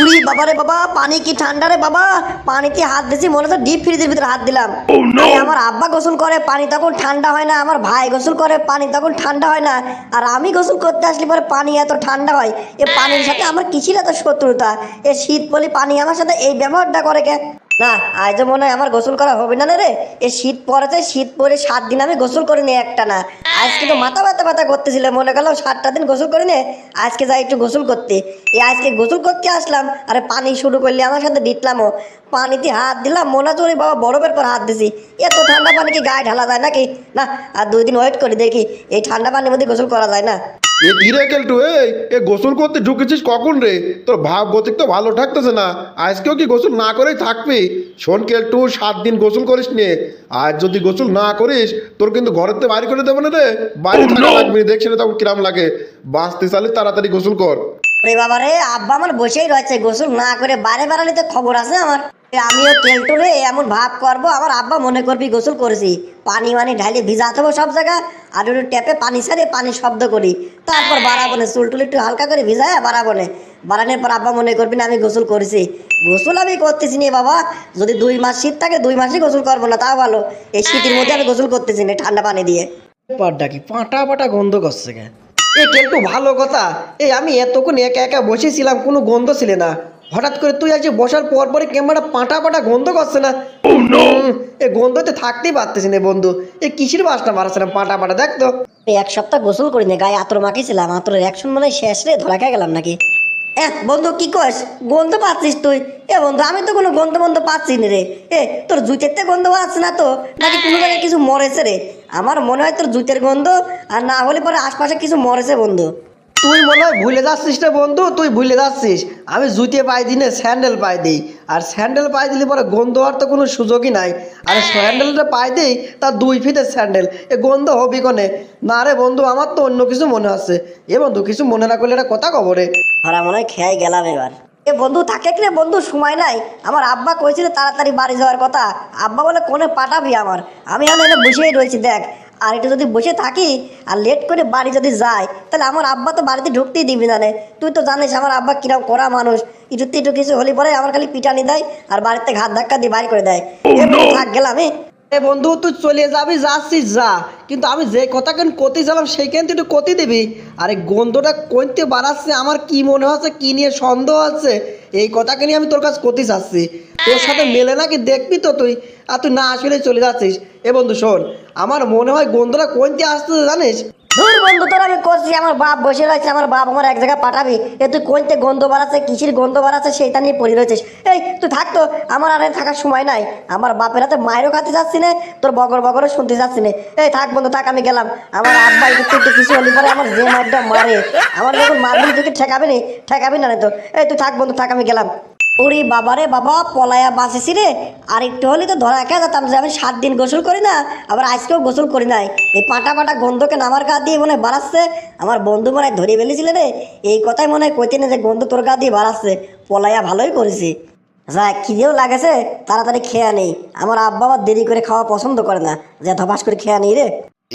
উড়ি বাবা রে বাবা, পানি কি ঠান্ডা রে বাবা। পানিতে হাত দিছি মনে হচ্ছে ডিপ ফ্রিজের ভিতরে হাত দিলাম। আরে আমার আব্বা গোসল করে পানি তখন ঠান্ডা হয় না, আমার ভাই গোসল করে পানি তখন ঠান্ডা হয় না, আর আমি গোসল করতে আসলে পরে পানি এত ঠান্ডা হয়। এ পানির সাথে আমার কিসির এত শত্রুতা? এ শীত বলি পানি আমার সাথে এই ব্যবহারটা করে কে? না, আজ মনে হয় আমার গোসল করা হবে না রে। এ শীত পড়েছে, শীত পরে 7 দিন আমি গোসল করিনি একটা না। আজকে তো মাথা ব্যথা ব্যথা করতেছিল, মনে করলাম 7টা দিন গোসল করি নে, আজকে যাই একটু গোসল করতে। আজকে গোসল করতে আসলাম, আরে পানি শুরু করলে আমার সাথে দিতলামও। পানিতে হাত দিলাম মনে হচ্ছে বাবা বরফের পর হাত দিছি। এত ঠান্ডা পানি কি গায়ে ঢালা যায় নাকি? না, আর 2 দিন ওয়েট করি দেখি এই ঠান্ডা পানির মধ্যে গোসল করা যায় না। এ কিরে কেলটু, এ গোসল করতে ঢুকেছিস কখন রে? তোর ভাব গতিক তো ভালো থাকতেছে না। আজকেও কি গোসল না করেই থাকবি? শোন কেলটু, 7 দিন গোসল করিস নে। আর যদি গোসল না করিস তোর কিন্তু ঘরের থেকে বাইরে করে দেবো না রে। বাইরে থাকা লাগবি, দেখছি না তখন কিরাম লাগে। বাঁচতে চালি তাড়াতাড়ি গোসল কর। রে বাবা রে, আব্বা আমার বসেই রয়েছে, গোসল না করে বারে বাড়ালে তো খবর আছে আমার। আমিও কেলটু রে এমন ভাব করবো, আমার আব্বা মনে করবি গোসল করেছি। পানি মানি ঢাইলে ভিজা দেবো সব জায়গা, আর একটু ট্যাপে পানি ছাড়ে পানি শব্দ করি, তারপর বাড়াবো না, চুল টুল একটু হালকা করে ভিজায় বাড়াবো না। বাড়ানোর পর আব্বা মনে করবি না আমি গোসল করেছি। গোসল আমি করতেছি নি বাবা, যদি 2 মাস শীত থাকে 2 মাসই গোসল করবো না, তাও ভালো। এই শীতের মধ্যে আমি গোসল করতেছি না ঠান্ডা পানি দিয়ে। ব্যাপারটা কি পাটা পাটা গন্ধ করছে কে? এ একটু ভালো কথা। এই আমি এতক্ষণ একা একা বসেছিলাম, কোনো গন্ধ ছিল না। হঠাৎ করে তুই আজকে বসার পর পরে ক্যামেরা পাটা পাটা গন্ধ করছে না? এ গন্ধতে থাকতেই পারতেছি না বন্ধু। এ কিসের বাসটা মারাচ্ছে না পাটা পাটা? দেখ তো। 1 সপ্তাহ গোসল করি না, গায়ে আতর মাখিয়েছিলাম, আতরের অ্যাকশন মানে শেষ রে, ধরা খেয়ে গেলাম নাকি? বন্ধু কি কস, গন্ধ পাচ্ছিস তুই? বন্ধু আমি তো কোনো গন্ধ বন্ধ পাচ্ছি না রে। তোর জুতের গন্ধ আছে না তো, নাকি কোনো জায়গায় কিছু মরেছে রে? আমার মনে হয় তোর জুতের গন্ধ, আর না হলে পরে আশপাশে কিছু মরেছে বন্ধু। তুই মনে হয় ভুলে যাচ্ছিস রে বন্ধু, তুই ভুলে যাচ্ছিস। আমি জুতে পাই দিই না, স্যান্ডেল পাই দিই। আর স্যান্ডেল পাই দিলে পরে গন্ধ হওয়ার তো কোনো সুযোগই নাই। আর স্যান্ডেলটা পাই দিই তার 2 ফিটের স্যান্ডেল, এ গন্ধ হবি কনে? না রে বন্ধু, আমার তো অন্য কিছু মনে আছে। এ বন্ধু কিছু মনে না করলে এটা কথা কবরে। ধরা মনে হয় খেয়াই গেলাম এবার। বন্ধু থাকে কি রে বন্ধু, সময় নাই। আমার আব্বা কইছিল তাড়াতাড়ি বাড়ি যাওয়ার কথা। আব্বা বলে কোনে পাঠাবি আমার? আমি এখানে বসেই রয়েছি দেখ। আর একটু যদি বসে থাকি আর লেট করে বাড়ি যদি যাই, তাহলে আমার আব্বা তো বাড়িতে ঢুকতেই দিবি না রে। তুই তো জানিস আমার আব্বা কিরম করা মানুষ। একটু কিছু হলে পরে আমার খালি পিটানি দেয়, আর বাড়িতে ঘাত ধাক্কা দিয়ে বাড়ি করে দেয়। থাক গেলাম এ বন্ধু তুই চলে যাবি, যাচ্ছিস যা, কিন্তু আমি যে কথা কেন কতি ছিলাম সেইখান তুই একটু কতি দিবি। আর এই গন্ধটা কইতে বাড়াচ্ছে, আমার কি মনে হচ্ছে, কি নিয়ে সন্দেহ আছে, এই কথাকে নিয়ে আমি তোর কাছে কতি চাচ্ছি। তোর সাথে মেলে নাকি দেখবি তো তুই, আর তুই না আসলে চলে যাচ্ছিস। এ বন্ধু শোন, আমার মনে হয় গন্ধটা কইতে আসতেছে জানিস। দূর বন্ধু, তোর আমি করছি, আমার বাপ বসে রয়েছে, আমার বাপ আমার এক জায়গায় পাঠাবি। তুই কোনতে গন্ধ বাড়াচ্ছে, কিসির গন্ধ বাড়াচ্ছে সেইটা নিয়ে পড়ে রয়েছিস। তুই থাকতো, আমার আর থাকার সময় নাই। আমার বাপের হাতে মায়েরও খাতে যাচ্ছি না, তোর বগর বগরও শুনতে যাচ্ছি না। থাক বন্ধু থাক, আমি গেলাম। আমার আব্বা একটু কিছু হলে পরে আমার যে মারটা মারে, আমার যখন মারবি তুই ঠেকাবি না তো। তুই থাক বন্ধু থাক, আমি গেলাম। ওরে বাবারে বাবা, পলায়া বাঁচেছি রে। আর একটু হলে তো ধরা খেয়ে যেতাম যে আমি 7 দিন গোসল করি না, আবার আজকেও গোসল করি নাই। এই পাটা পাটা গন্ধকে নামার গা দিয়ে মনে হয় বাড়াচ্ছে। আমার বন্ধু মনে হয় ধরে ফেলেছিল রে, এই কথাই মনে হয় কইতে না যে গন্ধ তোর গা দিয়ে বাড়াচ্ছে। পলায়া ভালোই করেছি। যাক, খিদেও লাগেছে, তাড়াতাড়ি খেয়ে নেই। আমার আব্বা আবার দেরি করে খাওয়া পছন্দ করে না, যে ধপাস করে খেয়ে নেই রে।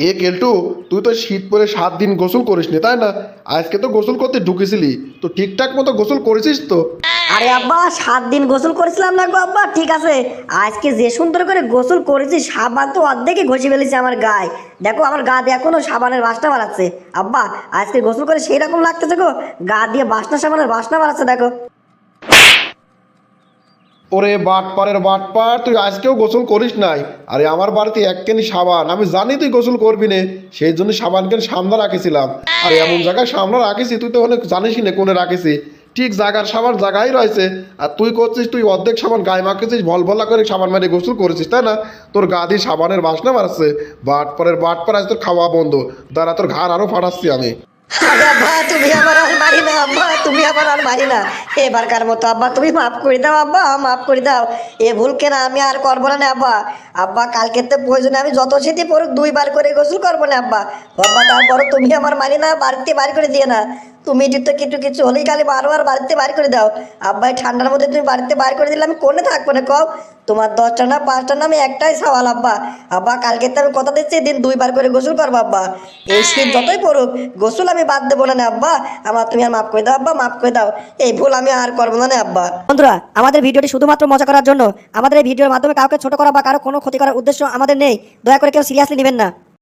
এ কেলটু, তুই তো শীত পরে 7 দিন গোসল করিস নি তাই না? আজকে তো গোসল করতে ঢুকেছিলি, তো ঠিকঠাক মতো গোসল করেছিস তো? আরে আব্বা, 7 দিন গোসল করেছিলাম না গো আব্বা, ঠিক আছে। আজকে যে সুন্দর করে গোসল করেছি, সাবান তো অর্ধেকই ঘষে ফেলেছি আমার গায়ে। দেখো আমার গা দিয়ে এখনো সাবানের বাসনা বাড়াচ্ছে। আব্বা আজকে গোসল করে সেই রকম লাগতেছে গো, গা দিয়ে বাসনা সাবানের বাসনা বাড়াচ্ছে দেখো। ওরে বাটপারের বাটপার, তুই আজকেও গোসল করিস নাই। আরে আমার বাড়িতে এককেনি সাবান, আমি জানি তুই গোসল করবি না, সেই জন্য সাবানকে সামনে রাখেছিলাম। আর এমন জায়গায় সামনে রাখেছি, তুই তো অনেক জানিসই না কোনে রাখেছি। ঠিক জায়গার সাবান জায়গায় রয়েছে, আর তুই করছিস, তুই অর্ধেক সাবান গায়ে মাখেছিস, ভলভলা করে সাবান মেরে গোসল করেছিস তাই না? তোর গা দিয়ে সাবানের বাসনা মারছে। বাটপারের বাটপার, আজ তোর খাওয়া বন্ধ। দাঁড়া, তোর ঘাড় আরও ফাটাচ্ছি আমি। আরে আব্বা, তুমি আমার আর মারি না আব্বা, তুমি আমার আর মারি না। এবারকার মতো আব্বা তুমি মাফ করে দাও আব্বা, মাফ করে দাও। এ ভুল কেন আমি আর করবো না আব্বা। আব্বা কালকে তো প্রয়োজনে আমি যত সেটি পড়ুক 2 বার করে গোসল করবো না আব্বা। আব্বা তারপরও তুমি আমার মারি না, বাড়িতে বাড়ি করে দিয়ে না। তুমি যদি তো কিছু কিছু হলেই খালি বারবার বাড়িতে বার করে দাও। আব্বাই ঠান্ডার মধ্যে তুমি বাড়িতে বার করে দিলে আমি কোনে থাকবো না কও? তোমার 10টা না 5টা না আমি একটাই সওয়াল আব্বা। আব্বা কালকে তো আমি কথা দিচ্ছি দিন 2বার করে গোসল করবো আব্বা। এই শীত যতই পড়ুক গোসল আমি বাদ দেবো না আব্বা। আমার তুমি আর মাফ করে দাও আব্বা, মাফ করে দাও। এই ভুল আমি আর করবো না আব্বা। বন্ধুরা, আমাদের ভিডিওটি শুধুমাত্র মজা করার জন্য, আমাদের এই ভিডিওর মাধ্যমে কাউকে ছোট করা বা কারো কোনো ক্ষতি করার উদ্দেশ্য আমাদের নেই। দয়া করে কেউ সিরিয়াসলি নেবেন না।